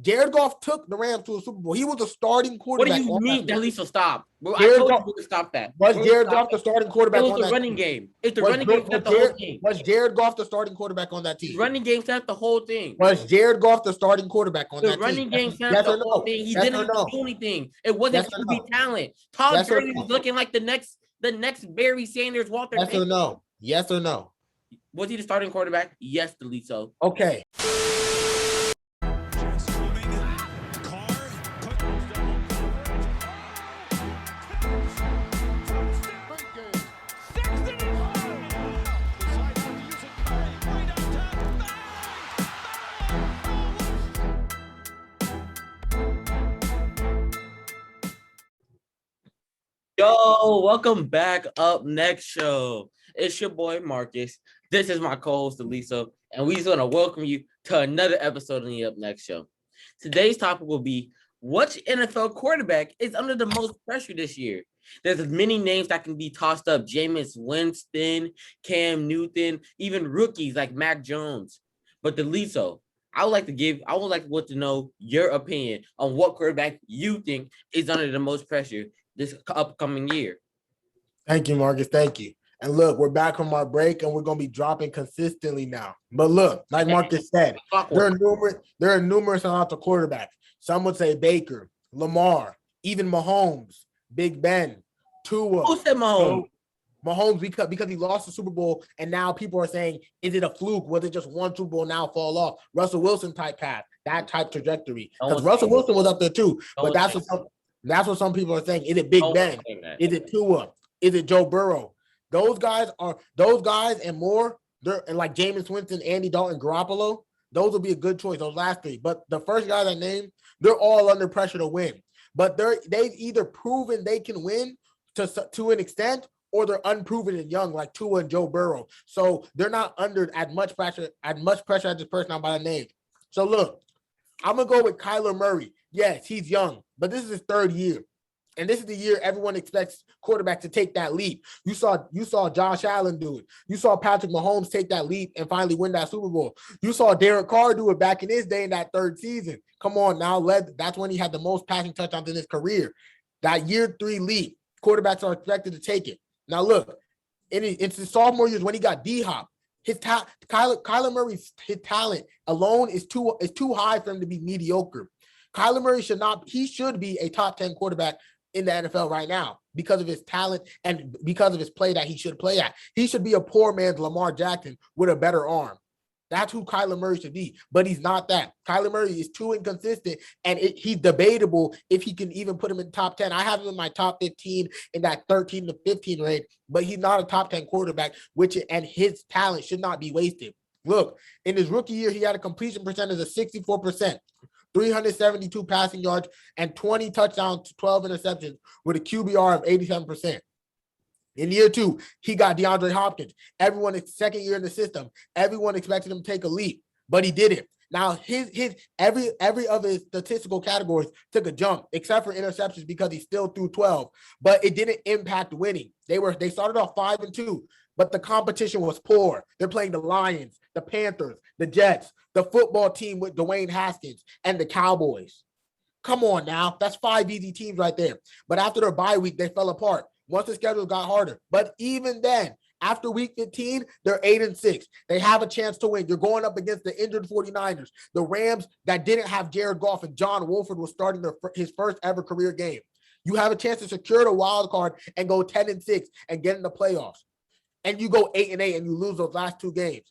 Jared Goff took the Rams to a Super Bowl. He was a starting quarterback. What do you mean? At least stop. Bro, Jared I told Goff, you to stop that. Was Jared Goff the starting quarterback on that? It was was the running game. It's the running game, not the whole team. Was Jared Goff the starting quarterback on that team? The running game, not the whole thing. Was Jared Goff the starting quarterback on that team? The running game, not the whole thing. He didn't do anything. It wasn't QB talent. Todd Gurley was looking like the next Barry Sanders, Walter. Yes or no? Yes or no? Was he the starting quarterback? Yes, Delito. Okay. Yo, welcome back. Up next show. It's your boy Marcus. This is my co-host Elisa, and we're going to welcome you to another episode of the Up Next show. Today's topic will be which NFL quarterback is under the most pressure this year. There's many names that can be tossed up: Jameis Winston, Cam Newton, even rookies like Mac Jones. But Delisa, I would like to know your opinion on what quarterback you think is under the most pressure this upcoming year. Thank you, Marcus. Thank you. And look, we're back from our break, and we're going to be dropping consistently now. But look, like Marcus said, there are numerous amounts of quarterbacks. Some would say Baker, Lamar, even Mahomes, Big Ben, Tua. Who said Mahomes? Mahomes, because he lost the Super Bowl, and now people are saying, is it a fluke? Was it just one Super Bowl now fall off? Russell Wilson type path, that type trajectory. Because Russell Wilson was up there too. But that's what some people are saying. Is it Big Ben? Is it Tua? Is it Joe Burrow? Those guys and more. They're like Jameis Winston, Andy Dalton, Garoppolo. Those will be a good choice. Those last three. But the first guys I named, they're all under pressure to win. But they've either proven they can win to an extent, or they're unproven and young, like Tua and Joe Burrow. So they're not under as much pressure as this person I'm about to name. So look, I'm gonna go with Kyler Murray. Yes, he's young, but this is his third year. And this is the year everyone expects quarterback to take that leap. You saw Josh Allen do it. You saw Patrick Mahomes take that leap and finally win that Super Bowl. You saw Derek Carr do it back in his day in that third season. Come on now, that's when he had the most passing touchdowns in his career. That year 3 leap, quarterbacks are expected to take it. Now look, in his sophomore years when he got D-Hop, Kyler Murray's talent alone is too high for him to be mediocre. Kyler Murray should be a top 10 quarterback in the NFL right now because of his talent and because of his play that he should play at. He should be a poor man's Lamar Jackson with a better arm. That's who Kyler Murray should be, but he's not that. Kyler Murray is too inconsistent, and he's debatable if he can even put him in top 10. I have him in my top 15 in that 13 to 15 range, but he's not a top 10 quarterback, and his talent should not be wasted. Look, in his rookie year, he had a completion percentage of 64%. 372 passing yards, and 20 touchdowns, 12 interceptions with a QBR of 87%. In year 2, he got DeAndre Hopkins. Second year in the system, everyone expected him to take a leap, but he didn't. Now, every of his statistical categories took a jump, except for interceptions because he still threw 12, but it didn't impact winning. They started off 5-2, but the competition was poor. They're playing the Lions, the Panthers, the Jets, the football team with Dwayne Haskins, and the Cowboys. Come on now. That's 5 easy teams right there. But after their bye week, they fell apart once the schedule got harder. But even then, after week 15, they're 8-6. They have a chance to win. You're going up against the injured 49ers, the Rams that didn't have Jared Goff, and John Wolford was starting his first ever career game. You have a chance to secure the wild card and go 10-6 and get in the playoffs. And you go 8-8 and you lose those last 2 games.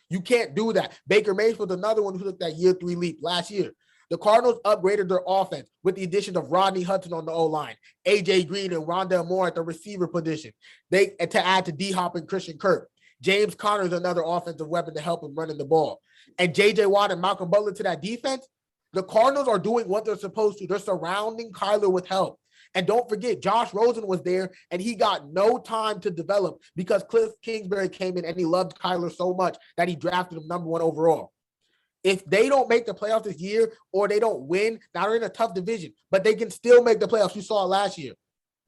You can't do that. Baker Mayfield's another one who took that year 3 leap last year. The Cardinals upgraded their offense with the addition of Rodney Hudson on the O-line, A.J. Green and Rondale Moore at the receiver position. To add to D-Hop and Christian Kirk. James Conner is another offensive weapon to help him running the ball. And J.J. Watt and Malcolm Butler to that defense. The Cardinals are doing what they're supposed to. They're surrounding Kyler with help. And don't forget, Josh Rosen was there, and he got no time to develop because Cliff Kingsbury came in and he loved Kyler so much that he drafted him number 1 overall. If they don't make the playoffs this year or they don't win, now they're in a tough division, but they can still make the playoffs. You saw it last year.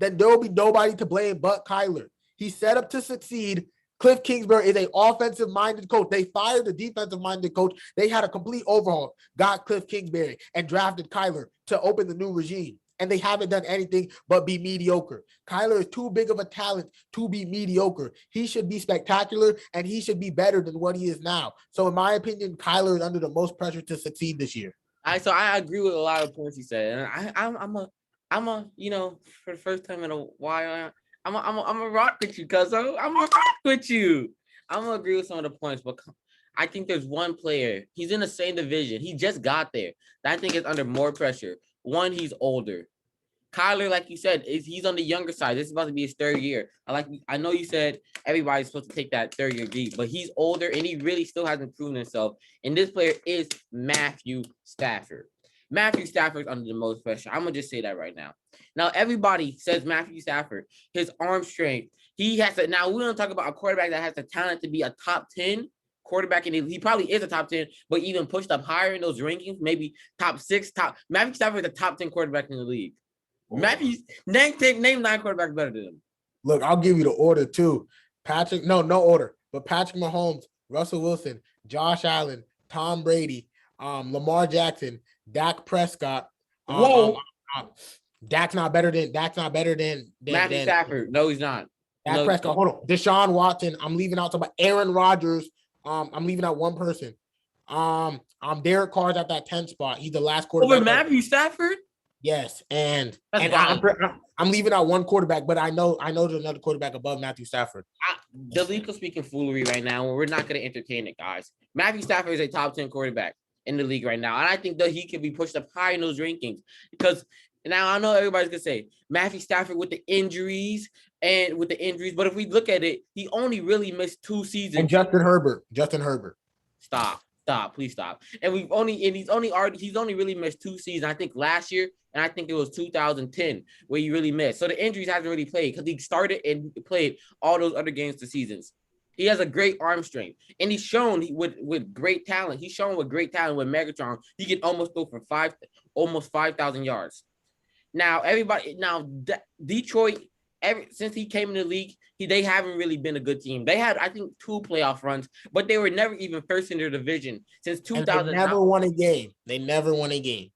Then there will be nobody to blame but Kyler. He's set up to succeed. Cliff Kingsbury is an offensive-minded coach. They fired the defensive-minded coach. They had a complete overhaul, got Cliff Kingsbury, and drafted Kyler to open the new regime. And they haven't done anything but be mediocre. Kyler is too big of a talent to be mediocre. He should be spectacular, and he should be better than what he is now. So in my opinion, Kyler is under the most pressure to succeed this year. So I agree with a lot of points he said, and I'm a for the first time in a while, I'm a rock with you, cuzzo. I'm a rock with you. I'm gonna agree with some of the points, but I think there's one player. He's in the same division. He just got there. That I think is under more pressure. One, he's older. Kyler, like you said, he's on the younger side. This is about to be his third year. I know you said everybody's supposed to take that third year deep, but he's older and he really still hasn't proven himself. And this player is Matthew Stafford. Matthew Stafford's under the most pressure. I'm gonna just say that right now. Now everybody says Matthew Stafford, his arm strength. He has to. Now we don't talk about a quarterback that has the talent to be a top 10 quarterback, and he probably is a top 10, but even pushed up higher in those rankings, maybe top 6. Matthew Stafford is a top 10 quarterback in the league. Matthew, name 9 quarterbacks better than him. Look, I'll give you the order too. No order, but Patrick Mahomes, Russell Wilson, Josh Allen, Tom Brady, Lamar Jackson, Dak Prescott. Dak's not better than Matthew Stafford. No, he's not. Dak Prescott. Hold on. Deshaun Watson. I'm leaving out somebody. Aaron Rodgers. I'm leaving out one person. Derek Carr's at that 10 spot. He's the last quarterback. Over Matthew Stafford? Yes, and I'm leaving out one quarterback, but I know there's another quarterback above Matthew Stafford. The league is speaking foolery right now, and we're not going to entertain it, guys. Matthew Stafford is a top 10 quarterback in the league right now, and I think that he can be pushed up high in those rankings because now I know everybody's going to say Matthew Stafford with the injuries, but if we look at it, he only really missed 2 seasons. And Justin Herbert. Stop, please stop. And he's only really missed 2 seasons. I think last year, and I think it was 2010 where he really missed. So the injuries hasn't really played because he started and played all those other games the seasons. He has a great arm strength, and he's shown with great talent. He's shown with great talent with Megatron. He can almost go for almost 5,000 yards. Now Detroit. Since he came in the league, they haven't really been a good team. They had, I think, 2 playoff runs, but they were never even first in their division since 2009. They never won a game.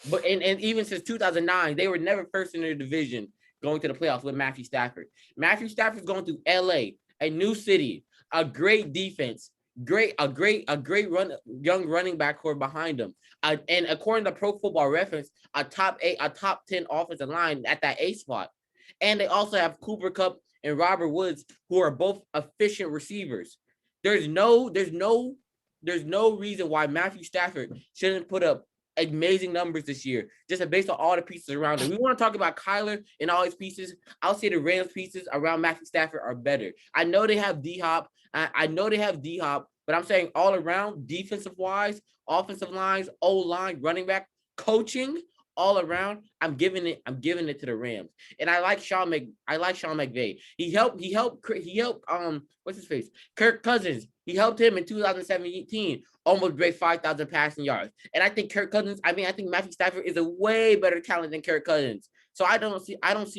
But and even since 2009, they were never first in their division going to the playoffs with Matthew Stafford. Matthew Stafford's going to LA, a new city, a great defense, a great young running back core behind him. And according to Pro Football Reference, a top 10 offensive line at that A spot. And they also have Cooper Kupp and Robert Woods, who are both efficient receivers. There's no reason why Matthew Stafford shouldn't put up amazing numbers this year, just based on all the pieces around him. We want to talk about Kyler and all his pieces. I'll say the Rams pieces around Matthew Stafford are better. I know they have D-Hop. But I'm saying all around, defensive-wise, offensive lines, O-line, running back, coaching, all around, I'm giving it to the Rams. And I like Sean McVay. He helped what's his face? Kirk Cousins. He helped him in 2017 almost break 5,000 passing yards. And I think Matthew Stafford is a way better talent than Kirk Cousins. So I see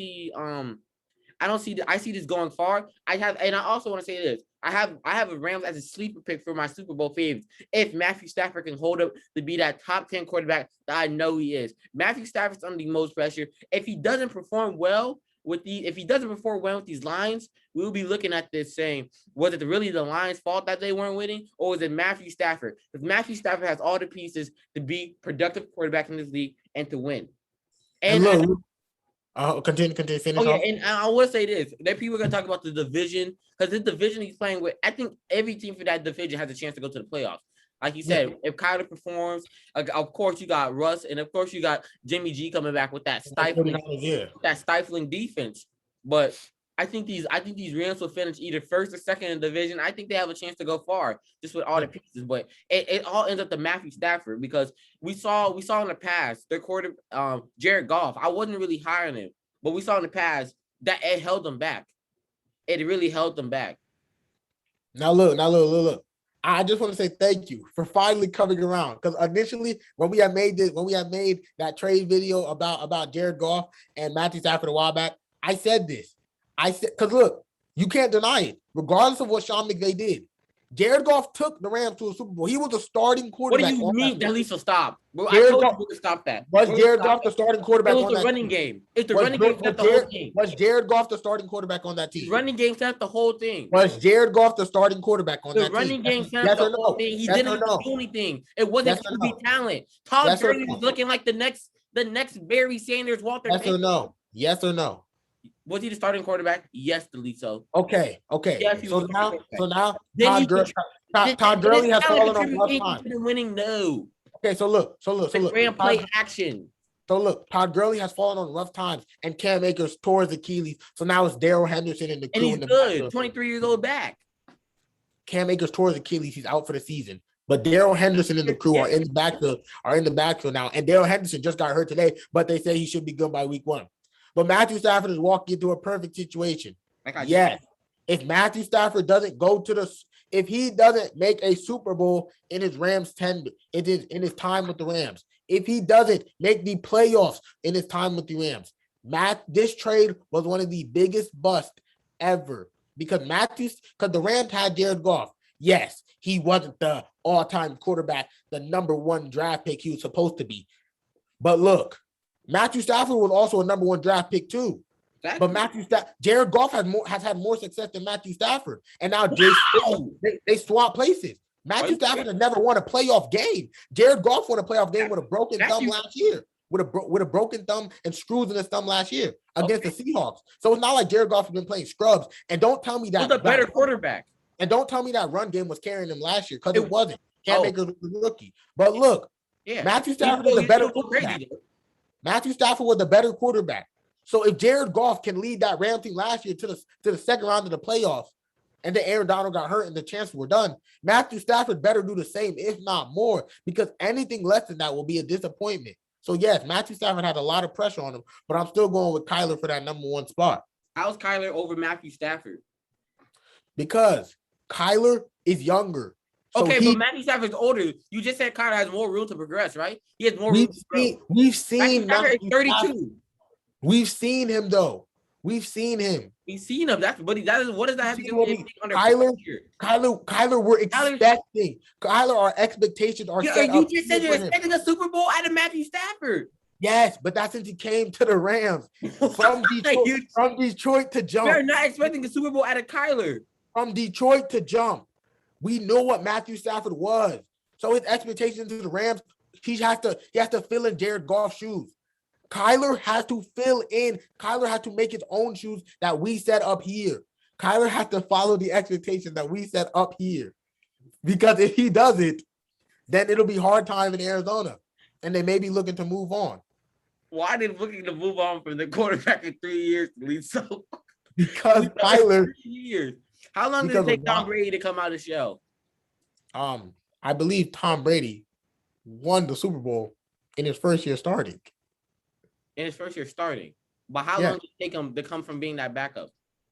this going far. I also want to say this. I have a Rams as a sleeper pick for my Super Bowl favorites. If Matthew Stafford can hold up to be that top 10 quarterback that I know he is. Matthew Stafford's under the most pressure. If he doesn't perform well with these Lions, we'll be looking at this saying, was it really the Lions' fault that they weren't winning, or was it Matthew Stafford? Because Matthew Stafford has all the pieces to be productive quarterback in this league and to win. Continue. Finish off. And I will say this: that people are gonna talk about the division because this division he's playing with. I think every team for that division has a chance to go to the playoffs. Like you said, if Kyler performs, of course you got Russ, and of course you got Jimmy G coming back with that stifling defense. But I think these Rams will finish either first or second in the division. I think they have a chance to go far just with all the pieces. But it all ends up to Matthew Stafford because we saw in the past their Jared Goff. I wasn't really high on him, but we saw in the past that it held them back. It really held them back. Now look. I just want to say thank you for finally coming around. Because initially, when we had made that trade video about Jared Goff and Matthew Stafford a while back, I said this. I said, because look, You can't deny it, regardless of what Sean McVay did. Jared Goff took the Rams to a Super Bowl. He was the starting What do quarterback. you mean? Delisa, stop. Bro, I Jared told Goff- you to stop that. Was Bro, Jared stop Goff the it. starting It quarterback was on the that running team? game. If the running game set the whole thing. Was Jared Goff the starting quarterback on that The team? running game set the whole thing. Was Jared Goff the starting quarterback on The that team? running game set Yes the or whole no? thing. He Yes or didn't no? do anything. It wasn't Yes or QB no? talent. Todd Yes or Gurley no? was looking like the next Barry Sanders, Walter Yes or Payton. no? Yes or no? Was he the starting quarterback? Yes, Delisa. Okay. Yes, he So was now, Then he Todd Gurley has fallen on contribute rough anything times. to the winning? No. Okay, so look. Ran play action. So look, Todd Gurley has fallen on rough times, and Cam Akers tore his Achilles. So now it's Darrell Henderson in the crew. And he's in the good. backfield. 23 years old back. Cam Akers tore his Achilles. He's out for the season. But Darrell Henderson and the crew are in the backfield now. And Darrell Henderson just got hurt today, but they say he should be good by week 1. But Matthew Stafford is walking into a perfect situation. Yes. If Matthew Stafford doesn't go to if he doesn't make a Super Bowl in his Rams tender, in his time with the Rams, if he doesn't make the playoffs in his time with the Rams, this trade was one of the biggest busts ever because the Rams had Jared Goff. Yes, he wasn't the all-time quarterback, the number 1 draft pick he was supposed to be. But look, Matthew Stafford was also a number 1 draft pick too. Exactly. But Jared Goff has had more success than Matthew Stafford. And now they swap places. Matthew Stafford has never won a playoff game. Jared Goff won a playoff game with a broken thumb last year. With a broken thumb and screws in his thumb last year against the Seahawks. So it's not like Jared Goff has been playing scrubs. And don't tell me that he's a better quarterback. And don't tell me that run game was carrying him last year because it wasn't. Cam Akers was the rookie. But look, Matthew Stafford is a better quarterback. Matthew Stafford was the better quarterback. So if Jared Goff can lead that Rams team last year to the second round of the playoffs, and then Aaron Donald got hurt and the chances were done, Matthew Stafford better do the same, if not more, because anything less than that will be a disappointment. So yes, Matthew Stafford had a lot of pressure on him, but I'm still going with Kyler for that number 1 spot. How's Kyler over Matthew Stafford? Because Kyler is younger. So but Matthew Stafford's older. You just said Kyler has more room to progress, right? He has more room to grow. We've seen Matthew Stafford is 32. We've seen him though. We've seen him. We've seen him. What does that have to do with anything under Kyler, we're expecting. Kyler, our expectations are set up. You just said you're expecting a Super Bowl out of Matthew Stafford. Yes, but that's since he came to the Rams. From Detroit to jump. We're not expecting a Super Bowl out of Kyler. From Detroit to jump. We know what Matthew Stafford was. So his expectations to the Rams, he has to fill in Jared Goff's shoes. Kyler has to fill in. Kyler has to make his own shoes that we set up here. Kyler has to follow the expectations that we set up here. Because if he does it, then it'll be hard time in Arizona. And they may be looking to move on. Why are they looking to move on from the quarterback in 3 years? So because Kyler. 3 years. How long did it take Tom Brady to come out of the shell? I believe Tom Brady won the Super Bowl in his first year starting. But how long did it take him to come from being that backup?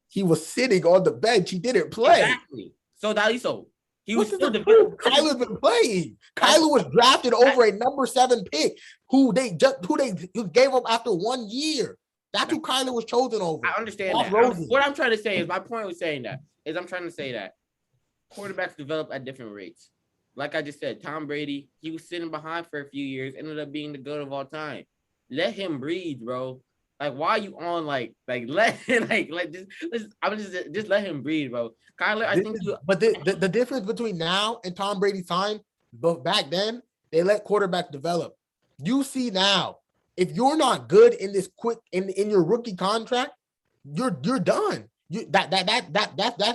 He was sitting on the bench. He didn't play. Exactly. So he was still Kyler's been playing. Kyler was drafted over a number 7 pick who gave up after 1 year. That's who Kyler was chosen over. I understand that. What I'm trying to say is my point was saying that I'm trying to say that quarterbacks develop at different rates. Like I just said, Tom Brady, he was sitting behind for a few years, ended up being the GOAT of all time. Let him breathe, bro. Like, why are you on just let him breathe, bro. Kyler, but the difference between now and Tom Brady's time, but back then they let quarterbacks develop. You see now, if you're not good in this in your rookie contract, you're done. That's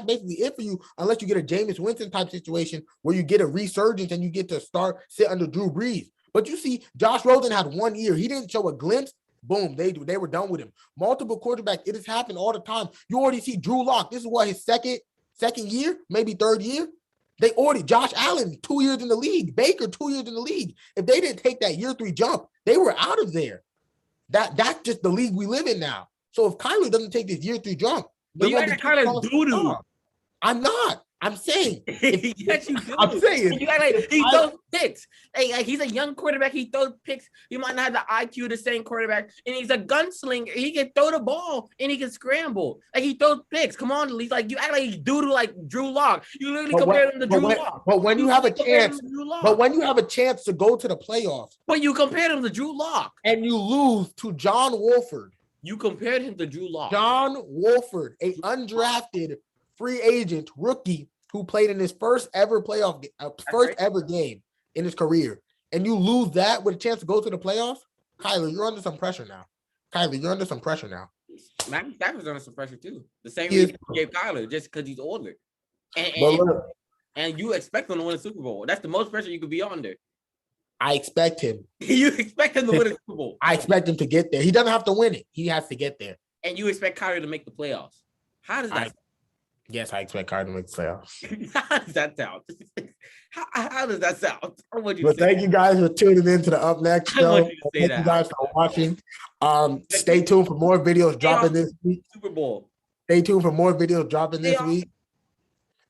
basically it for you, unless you get a Jameis Winston type situation where you get a resurgence and you get to sit under Drew Brees. But you see, Josh Rosen had 1 year. He didn't show a glimpse. Boom, they were done with him. Multiple quarterbacks, it has happened all the time. You already see Drew Lock. This is what his second year, maybe 3rd year. They already Josh Allen 2 years in the league, Baker 2 years in the league. If they didn't take that year 3 jump, they were out of there. That's just the league we live in now. So if Kyler doesn't take this year 3 jump, but you got Kyler doo-doo. I'm not. I'm saying. Yes, you do. I'm saying. You act like he throws picks. Hey, like he's a young quarterback. He throws picks. He might not have the IQ of the same quarterback, and he's a gunslinger. He can throw the ball and he can scramble. Like he throws picks. Come on, He's like you act like he's doodle like Drew Lock. You literally compare him to Drew Lock. But when you have a chance, to go to the playoffs, but you compared him to Drew Lock, and you lose to John Wolford. You compared him to Drew Lock. John Wolford, a undrafted free agent rookie who played in his first ever ever game in his career, and you lose that with a chance to go to the playoffs. Kyler, you're under some pressure now. Matt Stafford's under some pressure too. The same reason he gave Kyler just because he's older. And you expect him to win a Super Bowl. That's the most pressure you could be under. I expect him. You expect him to win a Super Bowl. I expect him to get there. He doesn't have to win it. He has to get there. And you expect Kyler to make the playoffs. How does that sound? Yes, I expect Kyler to make the playoffs. How does that sound? How does that sound? Thank you guys for tuning in to the Up Next show. Thank you guys for watching. Stay tuned for more videos dropping this week. Super Bowl. Stay tuned for more videos dropping this week.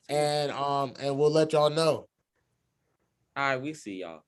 And we'll let y'all know. All right, we see y'all.